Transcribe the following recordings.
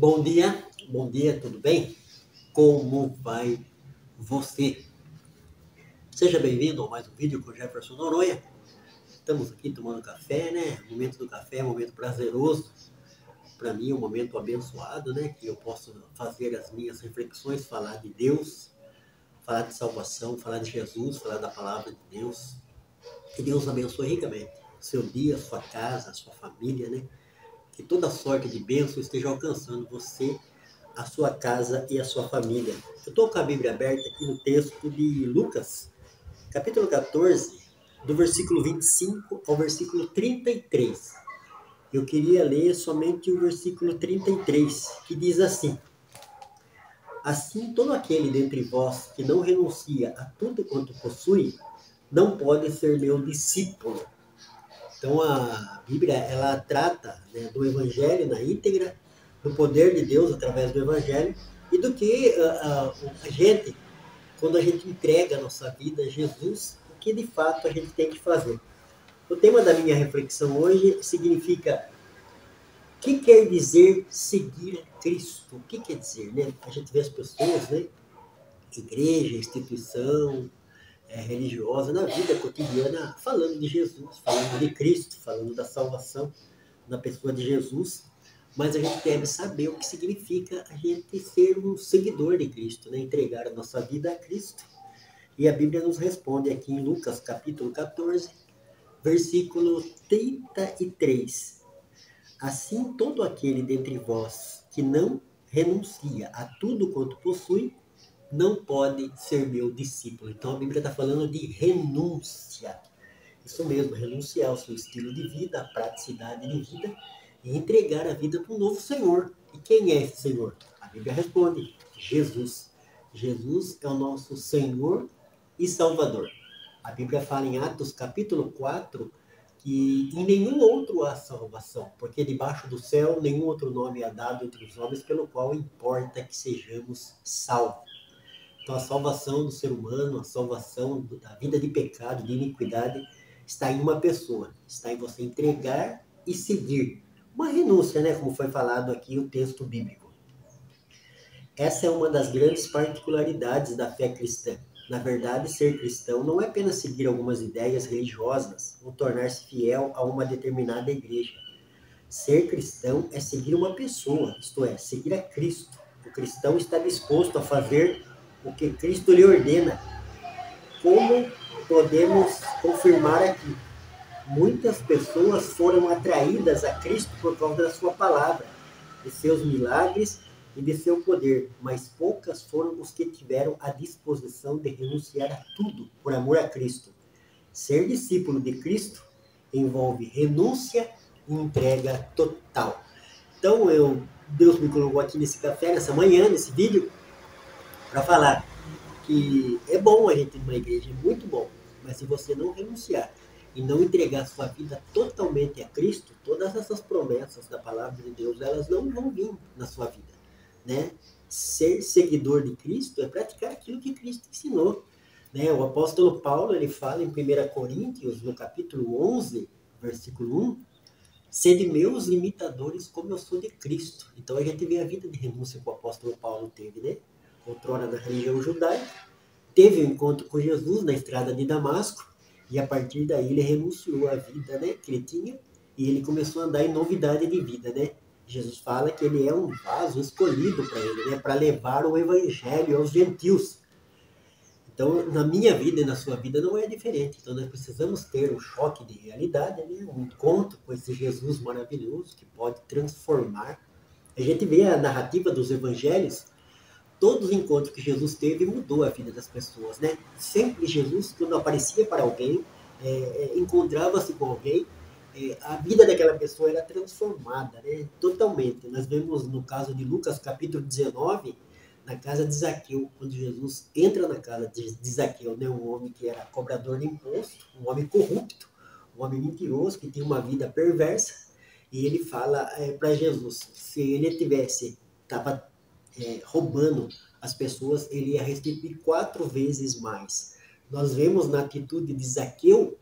Bom dia, tudo bem? Como vai você? Seja bem-vindo a mais um vídeo com o Jefferson Noronha. Estamos aqui tomando café, né? O momento do café é um momento prazeroso. Para mim é um momento abençoado, né? Que eu posso fazer as minhas reflexões, falar de Deus, falar de salvação, falar de Jesus, falar da palavra de Deus. Que Deus abençoe ricamente o seu dia, a sua casa, a sua família, né? Que toda sorte de bênção esteja alcançando você, a sua casa e a sua família. Eu estou com a Bíblia aberta aqui no texto de Lucas, capítulo 14, do versículo 25 ao versículo 33. Eu queria ler somente o versículo 33, que diz assim: Assim, todo aquele dentre vós que não renuncia a tudo quanto possui, não pode ser meu discípulo. Então a Bíblia ela trata, né, do Evangelho na íntegra, do poder de Deus através do Evangelho e do que a gente, quando a gente entrega a nossa vida a Jesus, o que de fato a gente tem que fazer. O tema da minha reflexão hoje significa o que quer dizer seguir a Cristo? O que quer dizer, né? A gente vê as pessoas, né? Igreja, instituição, religiosa, na vida cotidiana, falando de Jesus, falando de Cristo, falando da salvação na pessoa de Jesus, mas a gente deve saber o que significa a gente ser um seguidor de Cristo, né? Entregar a nossa vida a Cristo. E a Bíblia nos responde aqui em Lucas capítulo 14, versículo 33. Assim, todo aquele dentre vós que não renuncia a tudo quanto possui, não pode ser meu discípulo. Então a Bíblia está falando de renúncia. Isso mesmo, renunciar ao seu estilo de vida, à praticidade de vida e entregar a vida para um novo Senhor. E quem é esse Senhor? A Bíblia responde: Jesus. Jesus é o nosso Senhor e Salvador. A Bíblia fala em Atos capítulo 4 que em nenhum outro há salvação, porque debaixo do céu nenhum outro nome é dado entre os homens pelo qual importa que sejamos salvos. Então, a salvação do ser humano, a salvação da vida de pecado, de iniquidade, está em uma pessoa. Está em você entregar e seguir. Uma renúncia, né? Como foi falado aqui o texto bíblico. Essa é uma das grandes particularidades da fé cristã. Na verdade, ser cristão não é apenas seguir algumas ideias religiosas ou tornar-se fiel a uma determinada igreja. Ser cristão é seguir uma pessoa, isto é, seguir a Cristo. O cristão está disposto a fazer o que Cristo lhe ordena. Como podemos confirmar aqui? Muitas pessoas foram atraídas a Cristo por causa da sua palavra, de seus milagres e de seu poder, mas poucas foram os que tiveram a disposição de renunciar a tudo por amor a Cristo. Ser discípulo de Cristo envolve renúncia e entrega total. Então, Deus me colocou aqui nesse café, nessa manhã, nesse vídeo, para falar que é bom a gente ir numa igreja, é muito bom, mas se você não renunciar e não entregar sua vida totalmente a Cristo, todas essas promessas da palavra de Deus, elas não vão vir na sua vida, né? Ser seguidor de Cristo é praticar aquilo que Cristo ensinou, né? O apóstolo Paulo, ele fala em 1 Coríntios, no capítulo 11, versículo 1, sede meus imitadores como eu sou de Cristo. Então a gente vê a vida de renúncia que o apóstolo Paulo teve, né? Outrora na religião judaica, teve um encontro com Jesus na estrada de Damasco, e a partir daí ele renunciou à vida, né, que ele tinha, e ele começou a andar em novidade de vida, né? Jesus fala que ele é um vaso escolhido para ele, né, para levar o evangelho aos gentios. Então, na minha vida e na sua vida não é diferente. Então, nós precisamos ter um choque de realidade, né? Um encontro com esse Jesus maravilhoso que pode transformar. A gente vê a narrativa dos evangelhos, todos os encontros que Jesus teve mudou a vida das pessoas, né? Sempre Jesus, quando aparecia para alguém, encontrava-se com alguém, a vida daquela pessoa era transformada, né? Totalmente. Nós vemos no caso de Lucas, capítulo 19, na casa de Zaqueu, quando Jesus entra na casa de Zaqueu, né? Um homem que era cobrador de imposto, um homem corrupto, um homem mentiroso, que tinha uma vida perversa, e ele fala para Jesus, se ele estava roubando as pessoas, ele ia restituir 4 vezes mais. Nós vemos na atitude de Zaqueu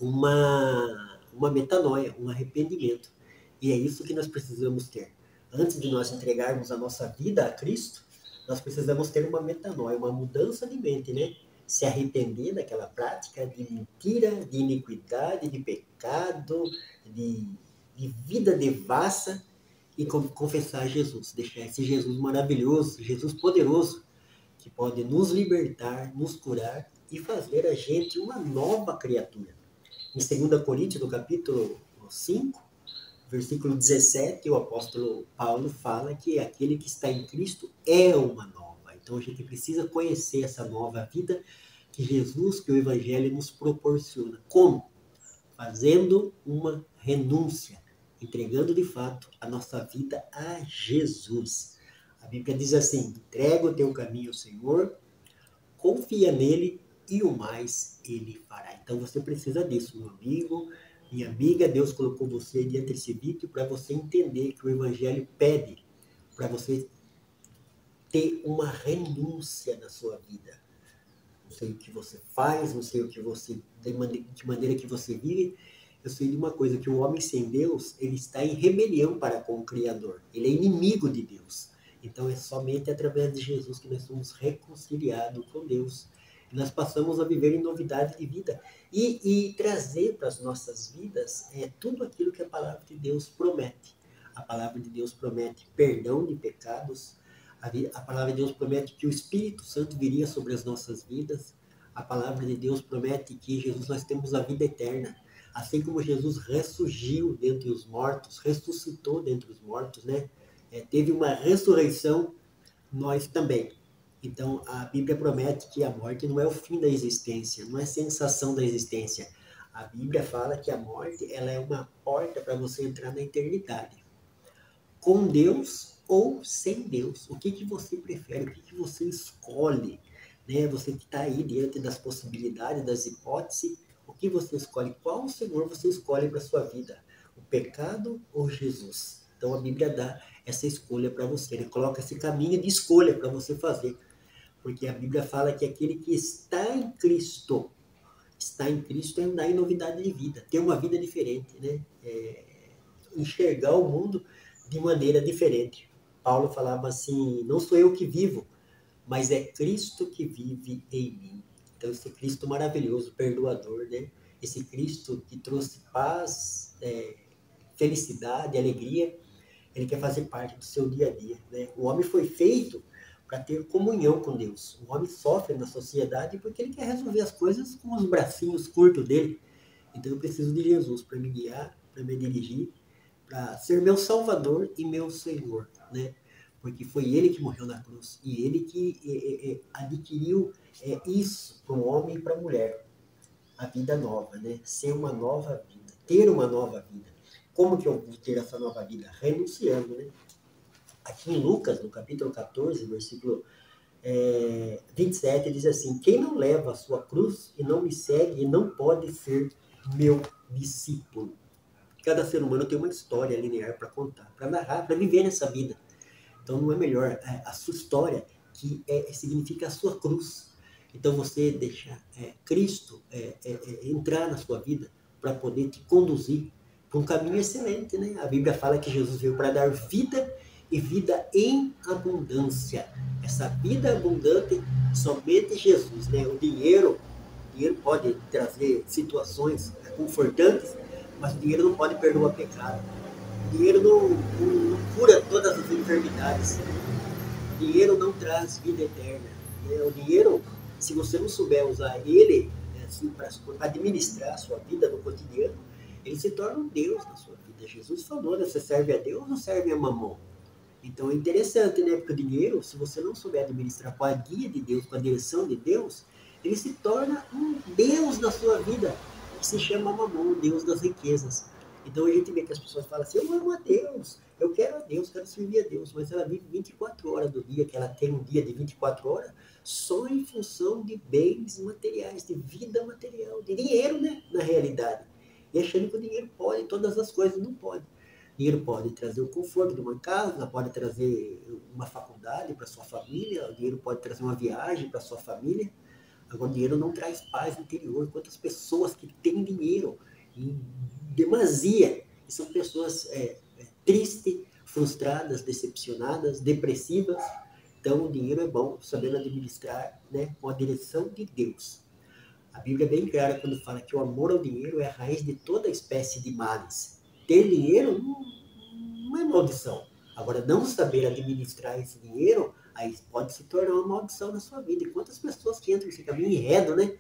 uma metanoia, um arrependimento. E é isso que nós precisamos ter. antes de nós entregarmos a nossa vida a Cristo, nós precisamos ter uma metanoia, uma mudança de mente, né? Se arrepender daquela prática de mentira, de iniquidade, de pecado, de vida devassa e confessar Jesus, deixar esse Jesus maravilhoso, Jesus poderoso, que pode nos libertar, nos curar e fazer a gente uma nova criatura. Em 2 Coríntios, no capítulo 5, versículo 17, o apóstolo Paulo fala que aquele que está em Cristo é uma nova. Então a gente precisa conhecer essa nova vida que Jesus, que o Evangelho nos proporciona. Como? Fazendo uma renúncia, entregando de fato a nossa vida a Jesus. A Bíblia diz assim: entrega o teu caminho ao Senhor, confia nele e o mais ele fará. Então você precisa disso, meu amigo, minha amiga. Deus colocou você diante desse vídeo para você entender que o Evangelho pede para você ter uma renúncia na sua vida. Não sei o que você faz, não sei o que você, de maneira que você vive. Eu sei de uma coisa, que o homem sem Deus, ele está em rebelião para com o Criador. Ele é inimigo de Deus. Então é somente através de Jesus que nós somos reconciliados com Deus. E nós passamos a viver em novidade de vida. E trazer para as nossas vidas tudo aquilo que a palavra de Deus promete. A palavra de Deus promete perdão de pecados. A palavra de Deus promete que o Espírito Santo viria sobre as nossas vidas. A palavra de Deus promete que em Jesus nós temos a vida eterna. Assim como Jesus ressurgiu dentre os mortos, ressuscitou dentre os mortos, né? Teve uma ressurreição, nós também. Então, a Bíblia promete que a morte não é o fim da existência, não é sensação da existência. A Bíblia fala que a morte, ela é uma porta para você entrar na eternidade. Com Deus ou sem Deus. O que você prefere? O que você escolhe? Né? Você que está aí diante das possibilidades, das hipóteses, o que você escolhe? Qual Senhor você escolhe para a sua vida? O pecado ou Jesus? Então a Bíblia dá essa escolha para você. Ele coloca esse caminho de escolha para você fazer. Porque a Bíblia fala que aquele que está em Cristo é andar em novidade de vida, ter uma vida diferente, né? Enxergar o mundo de maneira diferente. Paulo falava assim: não sou eu que vivo, mas é Cristo que vive em mim. Então esse Cristo maravilhoso, perdoador, né? Esse Cristo que trouxe paz, felicidade, alegria, ele quer fazer parte do seu dia a dia, né? O homem foi feito para ter comunhão com Deus. O homem sofre na sociedade porque ele quer resolver as coisas com os bracinhos curtos dele. Então eu preciso de Jesus para me guiar, para me dirigir, para ser meu Salvador e meu Senhor, né? Porque foi Ele que morreu na cruz e Ele que adquiriu isso para o homem e para a mulher, a vida nova, né? Ser uma nova vida, ter uma nova vida. Como que eu vou ter essa nova vida? Renunciando, né? Aqui em Lucas, no capítulo 14, versículo 27, diz assim: quem não leva a sua cruz e não me segue não pode ser meu discípulo. Cada ser humano tem uma história linear para contar, para narrar, para viver nessa vida. Então não é melhor a sua história, que significa a sua cruz. Então você deixar Cristo entrar na sua vida para poder te conduzir para um caminho excelente, né? A Bíblia fala que Jesus veio para dar vida e vida em abundância. Essa vida abundante somente Jesus, né? O dinheiro pode trazer situações confortantes, mas o dinheiro não pode perdoar pecado. O dinheiro não cura todas as enfermidades. O dinheiro não traz vida eterna. O dinheiro, se você não souber usar ele assim, para administrar a sua vida no cotidiano, ele se torna um Deus na sua vida. Jesus falou, né? Você serve a Deus ou serve a mamon? Então é interessante, né? Porque o dinheiro, se você não souber administrar com a guia de Deus, com a direção de Deus, ele se torna um Deus na sua vida, que se chama mamon, o Deus das riquezas. Então a gente vê que as pessoas falam assim: eu amo a Deus, eu quero a Deus, quero servir a Deus, mas ela vive 24 horas do dia, que ela tem um dia de 24 horas, só em função de bens materiais, de vida material, de dinheiro, né? Na realidade. E achando que o dinheiro pode, todas as coisas não pode. Dinheiro pode trazer o conforto de uma casa, pode trazer uma faculdade para sua família, o dinheiro pode trazer uma viagem para sua família. Agora, o dinheiro não traz paz interior. Quantas pessoas que têm dinheiro em demasia, e são pessoas tristes, frustradas, decepcionadas, depressivas. Então, o dinheiro é bom, sabendo administrar, né, com a direção de Deus. A Bíblia é bem clara quando fala que o amor ao dinheiro é a raiz de toda espécie de males. Ter dinheiro não é maldição. Agora, não saber administrar esse dinheiro, aí pode se tornar uma maldição na sua vida. E quantas pessoas que entram nesse caminho enredo, né?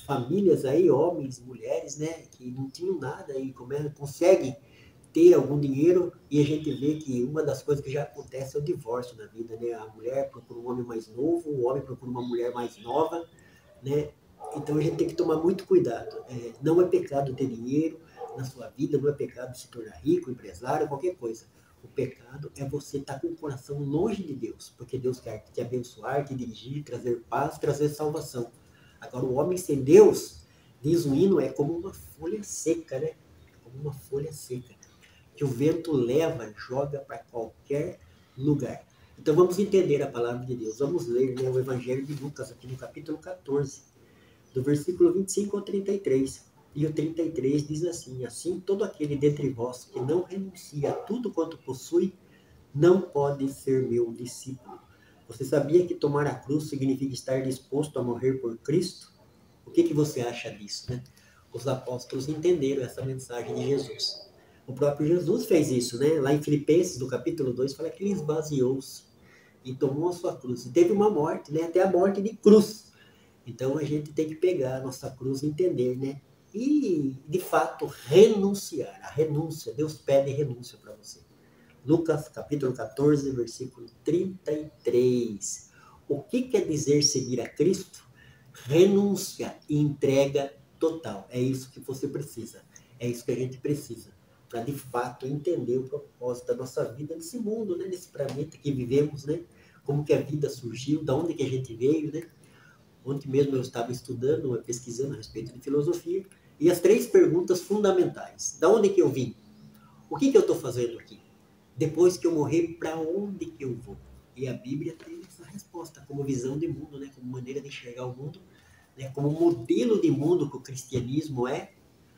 Famílias aí, homens, mulheres, né? Que não tinham nada e conseguem ter algum dinheiro, e a gente vê que uma das coisas que já acontece é o divórcio na vida, né? A mulher procura um homem mais novo, o homem procura uma mulher mais nova, né? Então a gente tem que tomar muito cuidado. Não é pecado ter dinheiro na sua vida, não é pecado se tornar rico, empresário, qualquer coisa. O pecado é você estar com o coração longe de Deus, porque Deus quer te abençoar, te dirigir, trazer paz, trazer salvação. Agora, o homem sem Deus, diz o hino, é como uma folha seca, né? Como uma folha seca, que o vento leva, joga para qualquer lugar. Então vamos entender a palavra de Deus. Vamos ler, né, o Evangelho de Lucas, aqui no capítulo 14, do versículo 25 ao 33. E o 33 diz assim: assim todo aquele dentre vós que não renuncia a tudo quanto possui, não pode ser meu discípulo. Você sabia que tomar a cruz significa estar disposto a morrer por Cristo? O que você acha disso, né? Os apóstolos entenderam essa mensagem de Jesus. O próprio Jesus fez isso, né? Lá em Filipenses, no capítulo 2, fala que ele esvaziou-se e tomou a sua cruz. E teve uma morte, né? Até a morte de cruz. Então a gente tem que pegar a nossa cruz e entender, né? E, de fato, renunciar. A renúncia. Deus pede renúncia para você. Lucas, capítulo 14, versículo 33. O que quer dizer seguir a Cristo? Renúncia e entrega total. É isso que você precisa. É isso que a gente precisa. Para, de fato, entender o propósito da nossa vida nesse mundo, né? Nesse planeta que vivemos, né? Como que a vida surgiu, da onde que a gente veio, né? Ontem mesmo eu estava estudando, pesquisando a respeito de filosofia, e as 3 perguntas fundamentais. Da onde que eu vim? O que eu estou fazendo aqui? Depois que eu morrer, para onde que eu vou? E a Bíblia tem essa resposta, como visão de mundo, né? Como maneira de enxergar o mundo, né? Como modelo de mundo que o cristianismo é.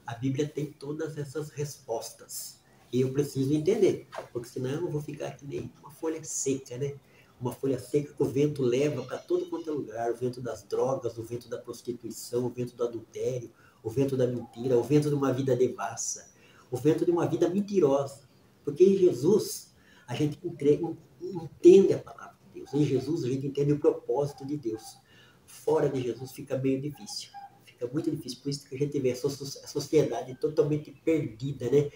A Bíblia tem todas essas respostas. E eu preciso entender, porque senão eu vou ficar aqui nem uma folha seca, né? Uma folha seca que o vento leva para todo quanto é lugar, o vento das drogas, o vento da prostituição, o vento do adultério, o vento da mentira, o vento de uma vida devassa, o vento de uma vida mentirosa. Porque em Jesus a gente entende a palavra de Deus. Em Jesus a gente entende o propósito de Deus. Fora de Jesus fica meio difícil. Fica muito difícil. Por isso que a gente vê a sociedade totalmente perdida, né?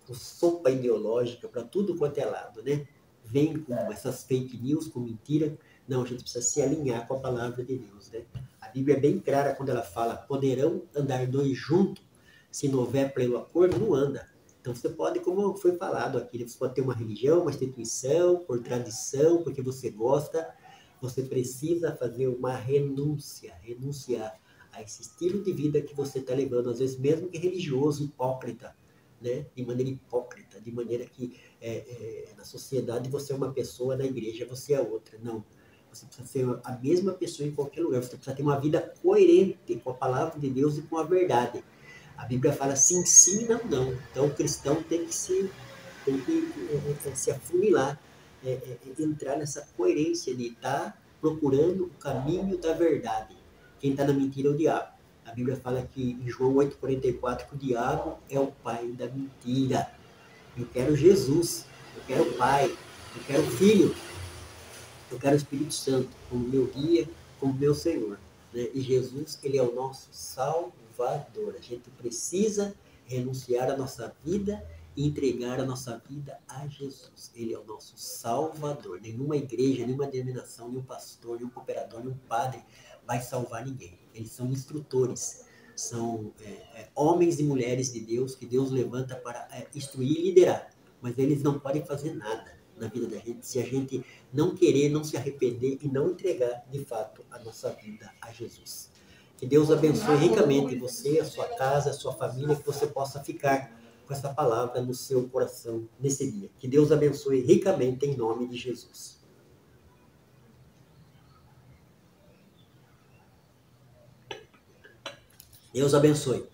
Com sopa ideológica para tudo quanto é lado, né? Vem com essas fake news, com mentira. Não, a gente precisa se alinhar com a palavra de Deus, né? A Bíblia é bem clara quando ela fala: poderão andar 2 juntos, se não houver pleno acordo, não anda. Então você pode, como foi falado aqui, você pode ter uma religião, uma instituição, por tradição, porque você gosta. Você precisa fazer uma renúncia, renunciar a esse estilo de vida que você está levando, às vezes mesmo que religioso, hipócrita, né? De maneira hipócrita, de maneira que na sociedade você é uma pessoa, na igreja você é outra. Não, você precisa ser a mesma pessoa em qualquer lugar, você precisa ter uma vida coerente com a palavra de Deus e com a verdade. A Bíblia fala sim, sim, não, não. Então o cristão tem que se afunilar, entrar nessa coerência de estar procurando o caminho da verdade. Quem está na mentira é o diabo. A Bíblia fala que em João 8,44 que o diabo é o pai da mentira. Eu quero Jesus, eu quero o Pai, eu quero o Filho, eu quero o Espírito Santo como meu guia, como meu Senhor. Né? E Jesus, ele é o nosso Salvador. A gente precisa renunciar à nossa vida e entregar a nossa vida a Jesus. Ele é o nosso Salvador. Nenhuma igreja, nenhuma denominação, nenhum pastor, nenhum cooperador, nenhum padre vai salvar ninguém. Eles são instrutores, são homens e mulheres de Deus que Deus levanta para instruir e liderar. Mas eles não podem fazer nada na vida da gente se a gente não querer, não se arrepender e não entregar de fato a nossa vida a Jesus. Que Deus abençoe ricamente você, a sua casa, a sua família, que você possa ficar com essa palavra no seu coração nesse dia. Que Deus abençoe ricamente em nome de Jesus. Deus abençoe.